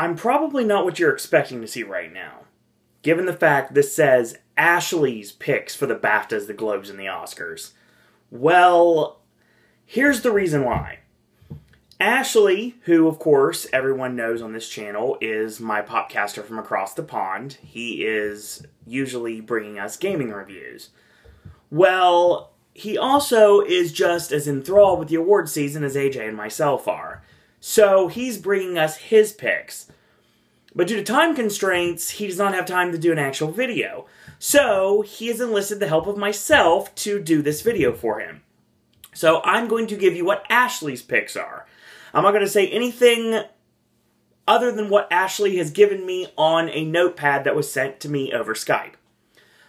I'm probably not what you're expecting to see right now, given the fact this says Ashley's picks for the BAFTAs, the Globes, and the Oscars. Well, here's the reason why. Ashley, who, of course, everyone knows on this channel, is my popcaster from across the pond. He is usually bringing us gaming reviews. Well, he also is just as enthralled with the award season as AJ and myself are. So he's bringing us his picks. But due to time constraints, he does not have time to do an actual video. So he has enlisted the help of myself to do this video for him. So I'm going to give you what Ashley's picks are. I'm not going to say anything other than what Ashley has given me on a notepad that was sent to me over Skype.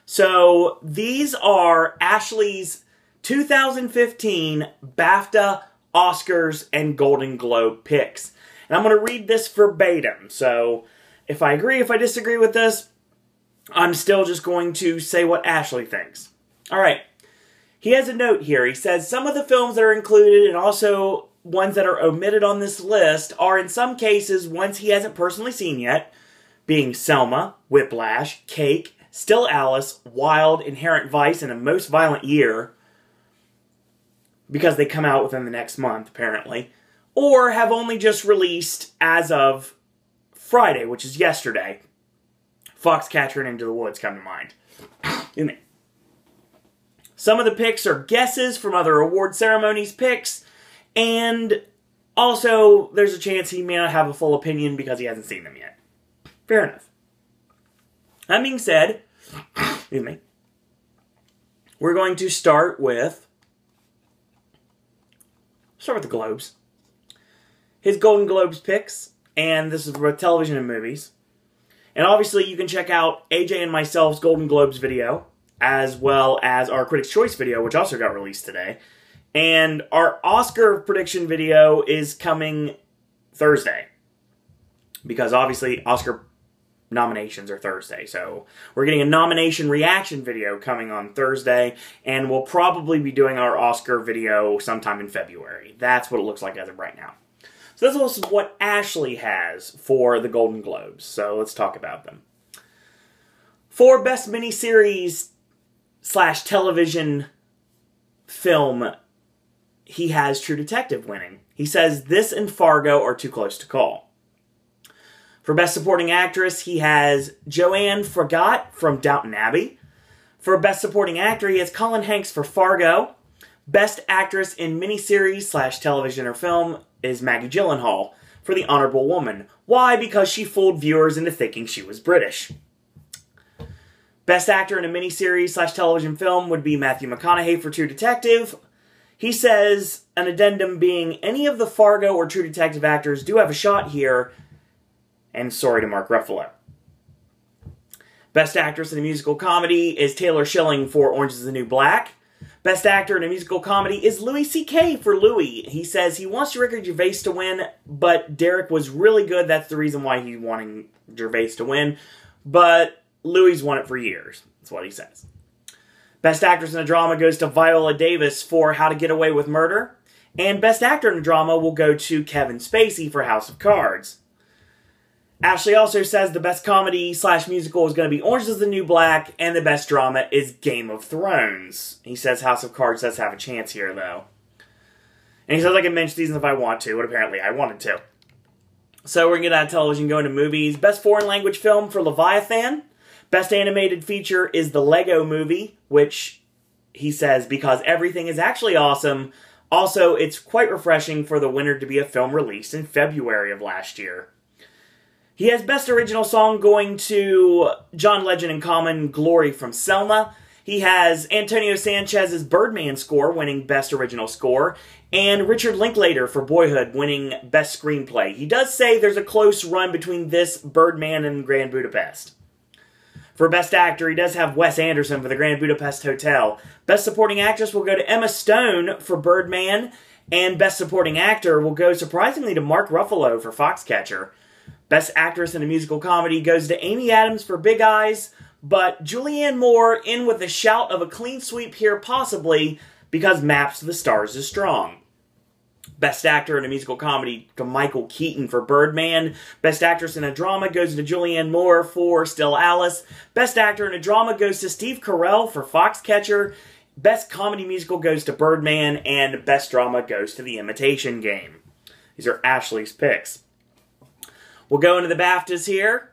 So these are Ashley's 2015 BAFTA, Oscars, and Golden Globe picks. And I'm going to read this verbatim. So if I agree, if I disagree with this, I'm still just going to say what Ashley thinks. Alright. He has a note here. He says, some of the films that are included and also ones that are omitted on this list are in some cases ones he hasn't personally seen yet, being Selma, Whiplash, Cake, Still Alice, Wild, Inherent Vice, and A Most Violent Year, because they come out within the next month, apparently, or have only just released as of Friday, which is yesterday. Foxcatcher and Into the Woods come to mind. Some of the picks are guesses from other award ceremonies picks, and also there's a chance he may not have a full opinion because he hasn't seen them yet. Fair enough. That being said, we're going to start with the Globes. His Golden Globes picks, and this is for television and movies. And obviously you can check out AJ and myself's Golden Globes video, as well as our Critics' Choice video, which also got released today. And our Oscar prediction video is coming Thursday, because obviously Oscar nominations are Thursday. So we're getting a nomination reaction video coming on Thursday, and we'll probably be doing our Oscar video sometime in February. That's what it looks like as of right now. So this is what Ashley has for the Golden Globes. So let's talk about them. For Best Miniseries / Television Film, he has True Detective winning. He says this and Fargo are too close to call. For Best Supporting Actress, he has Joanne Froggatt from Downton Abbey. For Best Supporting Actor, he has Colin Hanks for Fargo. Best Actress in Miniseries / Television or Film is Maggie Gyllenhaal for The Honorable Woman. Why? Because she fooled viewers into thinking she was British. Best Actor in a Miniseries / Television Film would be Matthew McConaughey for True Detective. He says, an addendum being, any of the Fargo or True Detective actors do have a shot here, and sorry to Mark Ruffalo. Best Actress in a Musical Comedy is Taylor Schilling for Orange is the New Black. Best Actor in a Musical Comedy is Louis C.K. for Louis. He says he wants Ricky Gervais to win, but Derek was really good. That's the reason why he's wanting Gervais to win. But Louis won it for years. That's what he says. Best Actress in a Drama goes to Viola Davis for How to Get Away with Murder. And Best Actor in a Drama will go to Kevin Spacey for House of Cards. Ashley also says the best comedy / musical is going to be Orange is the New Black, and the best drama is Game of Thrones. He says House of Cards does have a chance here, though. And he says I can mention these if I want to, but apparently I wanted to. So we're going to get out of television, going to movies. Best Foreign Language Film for Leviathan. Best Animated Feature is The Lego Movie, which he says because everything is actually awesome. Also, it's quite refreshing for the winner to be a film released in February of last year. He has Best Original Song going to John Legend and Common, Glory from Selma. He has Antonio Sanchez's Birdman score winning Best Original Score, and Richard Linklater for Boyhood winning Best Screenplay. He does say there's a close run between this, Birdman, and Grand Budapest. For Best Actor, he does have Wes Anderson for The Grand Budapest Hotel. Best Supporting Actress will go to Emma Stone for Birdman, and Best Supporting Actor will go, surprisingly, to Mark Ruffalo for Foxcatcher. Best Actress in a Musical Comedy goes to Amy Adams for Big Eyes, but Julianne Moore in with a shout of a clean sweep here possibly because Maps to the Stars is strong. Best Actor in a Musical Comedy to Michael Keaton for Birdman. Best Actress in a Drama goes to Julianne Moore for Still Alice. Best Actor in a Drama goes to Steve Carell for Foxcatcher. Best Comedy Musical goes to Birdman. And Best Drama goes to The Imitation Game. These are Ashley's picks. We'll go into the BAFTAs here.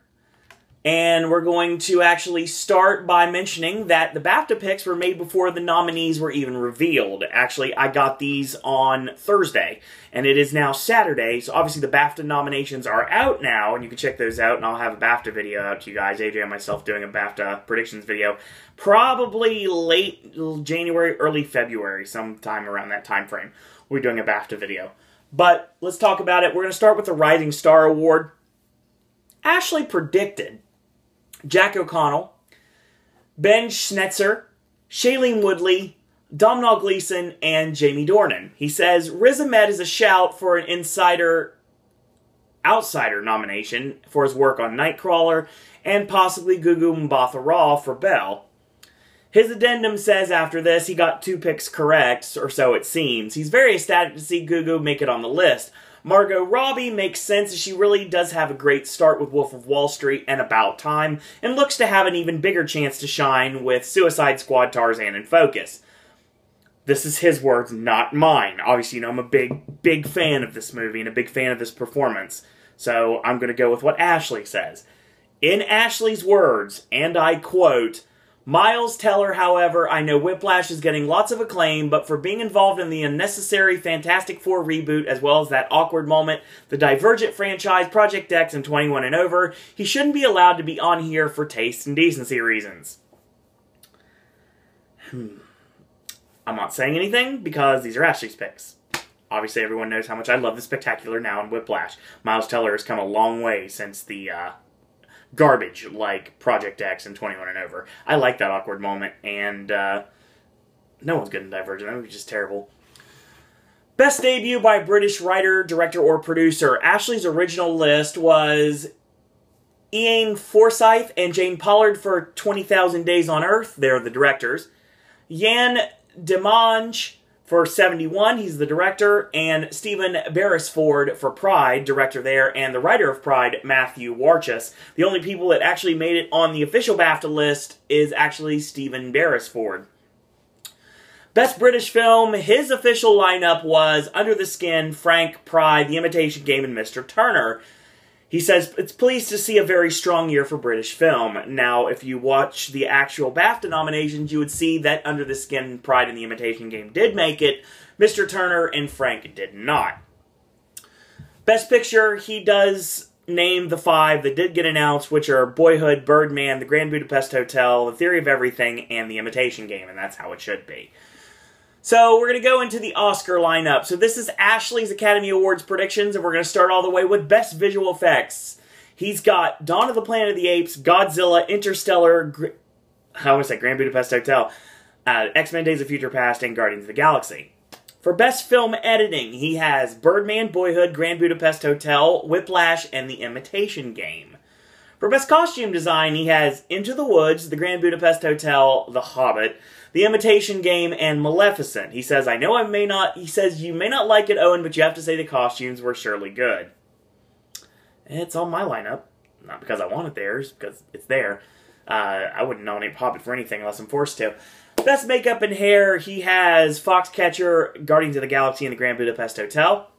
And we're going to actually start by mentioning that the BAFTA picks were made before the nominees were even revealed. Actually, I got these on Thursday, and it is now Saturday, so obviously the BAFTA nominations are out now, and you can check those out, and I'll have a BAFTA video out to you guys. AJ and myself doing a BAFTA predictions video, probably late January, early February, sometime around that time frame. We're doing a BAFTA video. But let's talk about it. We're going to start with the Rising Star Award. Ashley predicted Jack O'Connell, Ben Schnetzer, Shailene Woodley, Domhnall Gleeson, and Jamie Dornan. He says Riz Ahmed is a shout for an outsider nomination for his work on Nightcrawler, and possibly Gugu Mbatha-Raw for Belle. His addendum says after this he got 2 picks correct, or so it seems. He's very ecstatic to see Gugu make it on the list. Margot Robbie makes sense as she really does have a great start with Wolf of Wall Street and About Time, and looks to have an even bigger chance to shine with Suicide Squad, Tarzan, and Focus. This is his words, not mine. Obviously, you know, I'm a big fan of this movie and a big fan of this performance. So I'm going to go with what Ashley says. In Ashley's words, and I quote, Miles Teller, however, I know Whiplash is getting lots of acclaim, but for being involved in the unnecessary Fantastic Four reboot, as well as that awkward moment, the Divergent franchise, Project X, and 21 and Over, he shouldn't be allowed to be on here for taste and decency reasons. I'm not saying anything, because these are Ashley's picks. Obviously, everyone knows how much I love the Spectacular now in Whiplash. Miles Teller has come a long way since the, garbage like Project X and 21 and Over. I like that awkward moment, and no one's good in Divergent. That movie's just terrible. Best debut by a British writer, director, or producer. Ashley's original list was Ian Forsyth and Jane Pollard for 20,000 Days on Earth. They're the directors. Jan Demange for 71, he's the director, and Stephen Beresford for Pride, director there, and the writer of Pride, Matthew Warchus. The only people that actually made it on the official BAFTA list is actually Stephen Beresford. Best British Film, his official lineup was Under the Skin, Frank, Pride, The Imitation Game, and Mr. Turner. He says, it's pleased to see a very strong year for British film. Now, if you watch the actual BAFTA nominations, you would see that Under the Skin, Pride, and The Imitation Game did make it. Mr. Turner and Frank did not. Best Picture, he does name the 5 that did get announced, which are Boyhood, Birdman, The Grand Budapest Hotel, The Theory of Everything, and The Imitation Game, and that's how it should be. So, we're going to go into the Oscar lineup. So, this is Ashley's Academy Awards predictions, and we're going to start all the way with Best Visual Effects. He's got Dawn of the Planet of the Apes, Godzilla, Interstellar, Grand Budapest Hotel, X-Men Days of Future Past, and Guardians of the Galaxy. For Best Film Editing, he has Birdman, Boyhood, Grand Budapest Hotel, Whiplash, and The Imitation Game. For Best Costume Design, he has Into the Woods, The Grand Budapest Hotel, The Hobbit, The Imitation Game, and Maleficent. He says, you may not like it, Owen, but you have to say the costumes were surely good. It's on my lineup. Not because I want it there, it's because it's there. I wouldn't nominate Hobbit for anything unless I'm forced to. Best Makeup and Hair, he has Foxcatcher, Guardians of the Galaxy, and The Grand Budapest Hotel.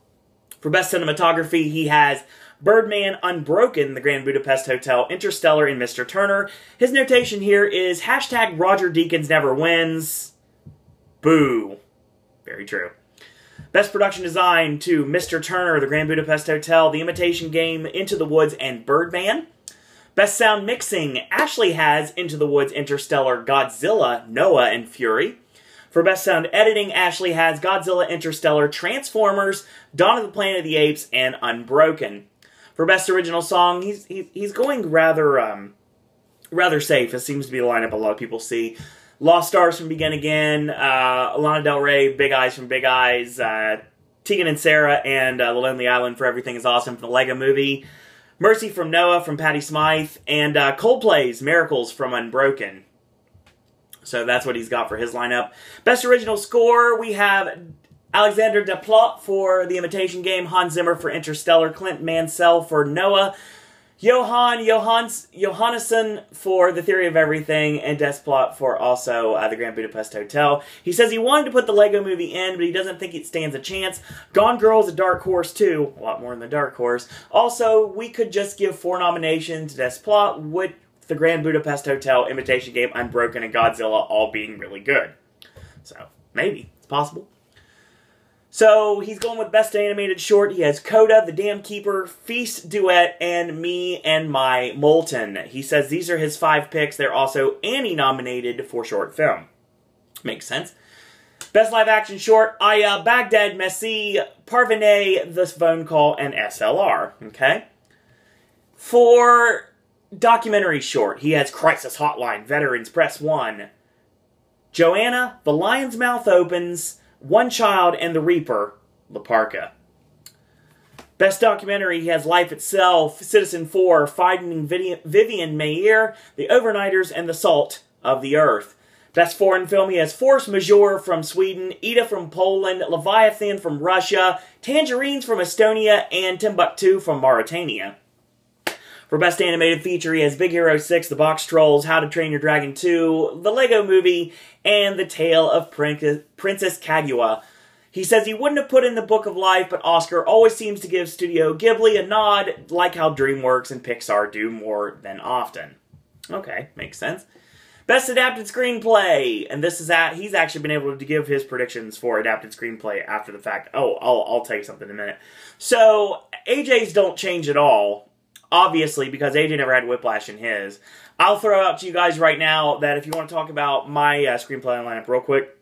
For Best Cinematography, he has Birdman, Unbroken, The Grand Budapest Hotel, Interstellar, and Mr. Turner. His notation here is hashtag Roger Deakins never wins. Boo. Very true. Best Production Design to Mr. Turner, The Grand Budapest Hotel, The Imitation Game, Into the Woods, and Birdman. Best Sound Mixing, Ashley has Into the Woods, Interstellar, Godzilla, Noah, and Fury. For Best Sound Editing, Ashley has Godzilla, Interstellar, Transformers, Dawn of the Planet of the Apes, and Unbroken. For Best Original Song, he's going rather safe. It seems to be the lineup a lot of people see. Lost Stars from Begin Again, Lana Del Rey, Big Eyes from Big Eyes, Tegan and Sarah, and The Lonely Island for Everything is Awesome from the Lego Movie. Mercy from Noah from Patti Smythe, and Coldplay's Miracles from Unbroken. So that's what he's got for his lineup. Best Original Score, we have Alexander Desplat for The Imitation Game, Hans Zimmer for Interstellar, Clint Mansell for Noah, Johannesson for The Theory of Everything, and Desplat for also The Grand Budapest Hotel. He says he wanted to put the Lego Movie in, but he doesn't think it stands a chance. Gone Girl is a dark horse too, a lot more than the dark horse. Also, we could just give 4 nominations to Desplat with The Grand Budapest Hotel, Imitation Game, Unbroken, and Godzilla all being really good. So, maybe. It's possible. So, he's going with Best Animated Short. He has Coda, The Dam Keeper, Feast, Duet, and Me and My Molten. He says these are his 5 picks. They're also Annie nominated for short film. Makes sense. Best Live Action Short, Aya, Baghdad, Messi, Parvenay, The Phone Call, and SLR. Okay? For documentary short, he has Crisis Hotline, Veterans, Press 1, Joanna, The Lion's Mouth Opens, One Child, and The Reaper, La Parka. Best documentary, he has Life Itself, Citizen 4, Finding Vivian Maier, The Overnighters, and The Salt of the Earth. Best foreign film, he has Force Majeure from Sweden, Ida from Poland, Leviathan from Russia, Tangerines from Estonia, and Timbuktu from Mauritania. For Best Animated Feature, he has Big Hero 6, The Box Trolls, How to Train Your Dragon 2, The Lego Movie, and The Tale of Princess Kaguya. He says he wouldn't have put in The Book of Life, but Oscar always seems to give Studio Ghibli a nod, like how DreamWorks and Pixar do more than often. Okay, makes sense. Best Adapted Screenplay, and this is he's actually been able to give his predictions for Adapted Screenplay after the fact. Oh, I'll tell you something in a minute. So, AJ's don't change at all. Obviously, because AJ never had Whiplash in his. I'll throw out to you guys right now that if you want to talk about my screenplay lineup real quick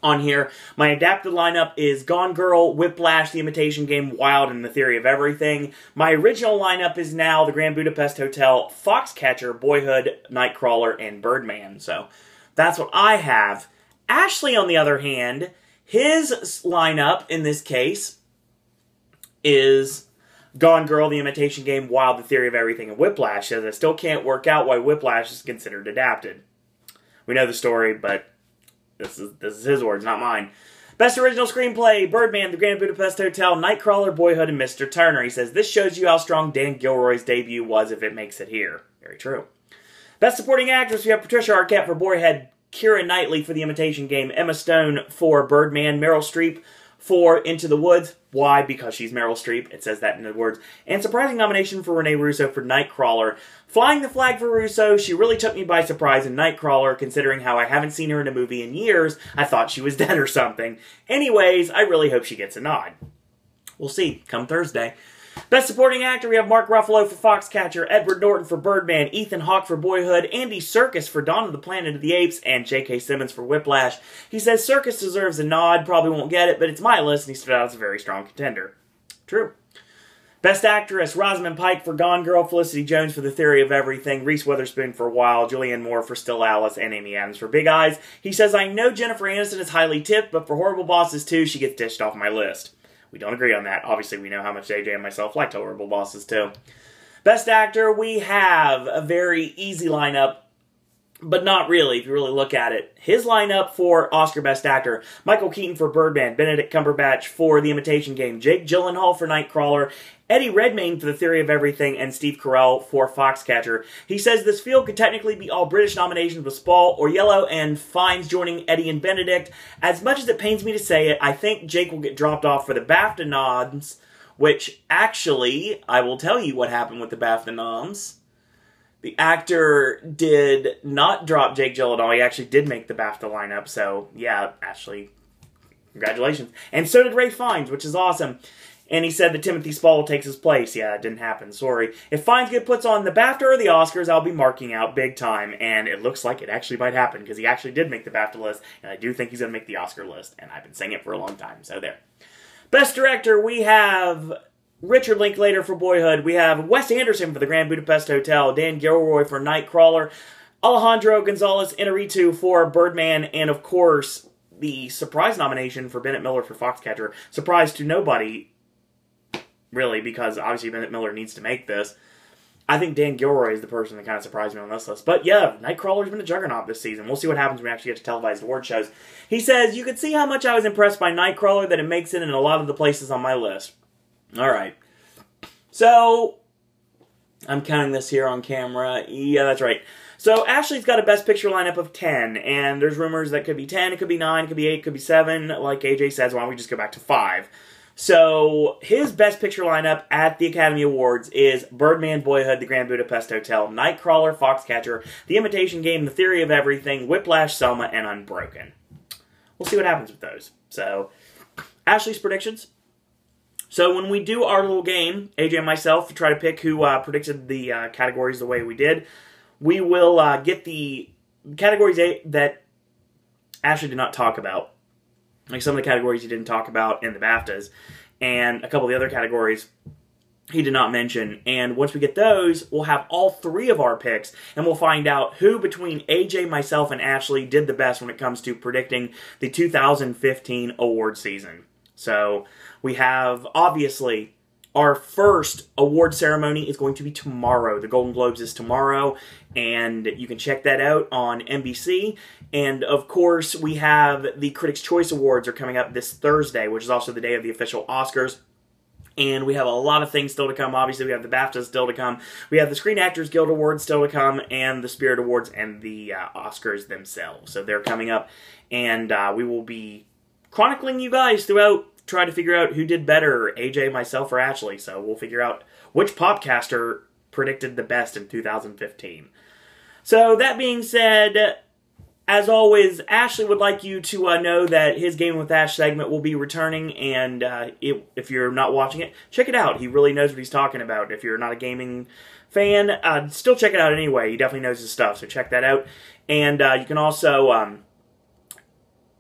on here, my adapted lineup is Gone Girl, Whiplash, The Imitation Game, Wild, and The Theory of Everything. My original lineup is now The Grand Budapest Hotel, Foxcatcher, Boyhood, Nightcrawler, and Birdman. So that's what I have. Ashley, on the other hand, his lineup in this case is Gone Girl, The Imitation Game, Wild, The Theory of Everything, and Whiplash, says I still can't work out why Whiplash is considered adapted. We know the story, but this is his words, not mine. Best Original Screenplay, Birdman, The Grand Budapest Hotel, Nightcrawler, Boyhood, and Mr. Turner. He says, this shows you how strong Dan Gilroy's debut was if it makes it here. Very true. Best Supporting Actress, we have Patricia Arquette for Boyhood, Keira Knightley for The Imitation Game, Emma Stone for Birdman, Meryl Streep for Into the Woods. Why? Because she's Meryl Streep. It says that in the words. And surprising nomination for Renee Russo for Nightcrawler. Flying the flag for Russo. She really took me by surprise in Nightcrawler, considering how I haven't seen her in a movie in years. I thought she was dead or something. Anyways, I really hope she gets a nod. We'll see. Come Thursday. Best Supporting Actor, we have Mark Ruffalo for Foxcatcher, Edward Norton for Birdman, Ethan Hawke for Boyhood, Andy Serkis for Dawn of the Planet of the Apes, and J.K. Simmons for Whiplash. He says Serkis deserves a nod, probably won't get it, but it's my list, and he stood out as a very strong contender. True. Best Actress, Rosamund Pike for Gone Girl, Felicity Jones for The Theory of Everything, Reese Witherspoon for Wild, Julianne Moore for Still Alice, and Amy Adams for Big Eyes. He says, I know Jennifer Aniston is highly tipped, but for Horrible Bosses 2, she gets dished off my list. We don't agree on that. Obviously, we know how much AJ and myself liked Horrible Bosses too. Best Actor, we have a very easy lineup, but not really, if you really look at it. His lineup for Oscar Best Actor, Michael Keaton for Birdman, Benedict Cumberbatch for The Imitation Game, Jake Gyllenhaal for Nightcrawler, Eddie Redmayne for The Theory of Everything, and Steve Carell for Foxcatcher. He says this field could technically be all British nominations with Spall or Yellow and Fiennes joining Eddie and Benedict. As much as it pains me to say it, I think Jake will get dropped off for the BAFTA nods, which actually, I will tell you what happened with the BAFTA noms. The actor did not drop Jake Gyllenhaal. He actually did make the BAFTA lineup, so yeah, Ashley, congratulations. And so did Ray Fiennes, which is awesome. And he said that Timothy Spall takes his place. Yeah, it didn't happen. Sorry. If Fiennes get puts on the BAFTA or the Oscars, I'll be marking out big time. And it looks like it actually might happen, because he actually did make the BAFTA list. And I do think he's going to make the Oscar list. And I've been saying it for a long time. So there. Best Director, we have Richard Linklater for Boyhood. We have Wes Anderson for The Grand Budapest Hotel. Dan Gilroy for Nightcrawler. Alejandro Gonzalez Inarritu for Birdman. And, of course, the surprise nomination for Bennett Miller for Foxcatcher. Surprise to nobody, really, because obviously Bennett Miller needs to make this. I think Dan Gilroy is the person that kind of surprised me on this list. But yeah, Nightcrawler's been a juggernaut this season. We'll see what happens when we actually get to televised award shows. He says, you could see how much I was impressed by Nightcrawler that it makes it in a lot of the places on my list. Alright. So, I'm counting this here on camera. Yeah, that's right. So, Ashley's got a Best Picture lineup of 10, and there's rumors that could be 10, it could be 9, it could be 8, it could be 7. Like AJ says, why don't we just go back to 5? So, his Best Picture lineup at the Academy Awards is Birdman, Boyhood, The Grand Budapest Hotel, Nightcrawler, Foxcatcher, The Imitation Game, The Theory of Everything, Whiplash, Selma, and Unbroken. We'll see what happens with those. So, Ashley's predictions. So, when we do our little game, AJ and myself, to try to pick who predicted the categories the way we did, we will get the categories that Ashley did not talk about. Like some of the categories he didn't talk about in the BAFTAs, and a couple of the other categories he did not mention. And once we get those, we'll have all 3 of our picks, and we'll find out who between AJ, myself, and Ashley did the best when it comes to predicting the 2015 award season. So we have, obviously, our first award ceremony is going to be tomorrow. The Golden Globes is tomorrow, and you can check that out on NBC. And, of course, we have the Critics' Choice Awards are coming up this Thursday, which is also the day of the official Oscars. And we have a lot of things still to come. Obviously, we have the BAFTAs still to come. We have the Screen Actors Guild Awards still to come, and the Spirit Awards and the Oscars themselves. So they're coming up, and we will be chronicling you guys throughout, try to figure out who did better, AJ, myself, or Ashley. So we'll figure out which podcaster predicted the best in 2015. So that being said, as always, Ashley would like you to know that his Gaming with Ash segment will be returning, and if you're not watching it, check it out. He really knows what he's talking about. If you're not a gaming fan, still check it out anyway. He definitely knows his stuff, so check that out. And you can also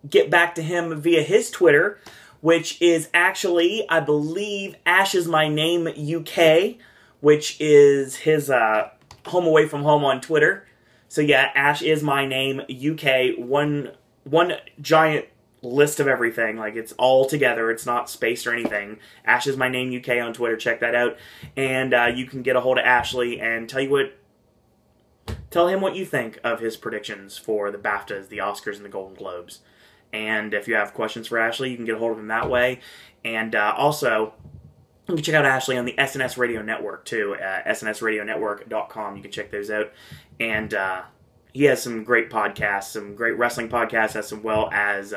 get back to him via his Twitter, which is actually, I believe, Ash is My Name UK, which is his home away from home on Twitter. So yeah, Ash is My Name UK, one giant list of everything. Like, it's all together, it's not spaced or anything. Ash is My Name UK on Twitter, check that out. And you can get a hold of Ashley and tell him what you think of his predictions for the BAFTAs, the Oscars, and the Golden Globes. And if you have questions for Ashley, you can get a hold of him that way. And also, you can check out Ashley on the SNS Radio Network, too. SNSRadioNetwork.com. You can check those out. And he has some great podcasts, some great wrestling podcasts, as well as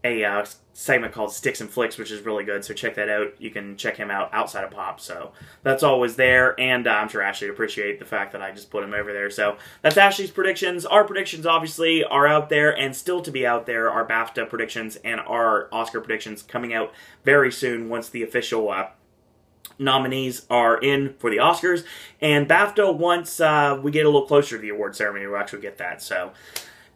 a segment called Sticks and Flicks, which is really good. So check that out. You can check him out outside of Pop. So that's always there. And I'm sure Ashley would appreciate the fact that I just put him over there. So that's Ashley's predictions. Our predictions, obviously, are out there and still to be out there. Our BAFTA predictions and our Oscar predictions coming out very soon once the official nominees are in for the Oscars. And BAFTA, once we get a little closer to the award ceremony, we'll actually get that. So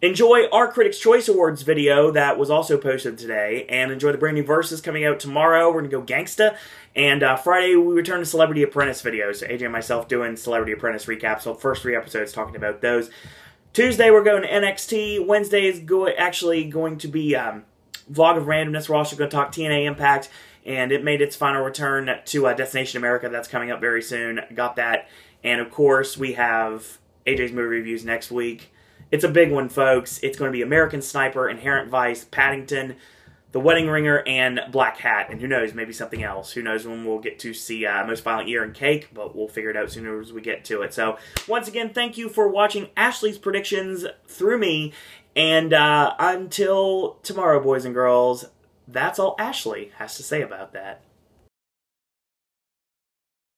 enjoy our Critics' Choice Awards video that was also posted today, and enjoy the brand new Versus coming out tomorrow. We're going to go gangsta, and Friday we return to Celebrity Apprentice videos. So AJ and myself doing Celebrity Apprentice recaps, so the first 3 episodes talking about those. Tuesday we're going to NXT. Wednesday is actually going to be Vlog of Randomness. We're also going to talk TNA Impact, and it made its final return to Destination America. That's coming up very soon. Got that. And of course we have AJ's movie reviews next week. It's a big one, folks. It's going to be American Sniper, Inherent Vice, Paddington, The Wedding Ringer, and Black Hat. And who knows, maybe something else. Who knows when we'll get to see Most Violent Year and Cake, but we'll figure it out as soon as we get to it. So, once again, thank you for watching Ashley's predictions through me. And until tomorrow, boys and girls, that's all Ashley has to say about that.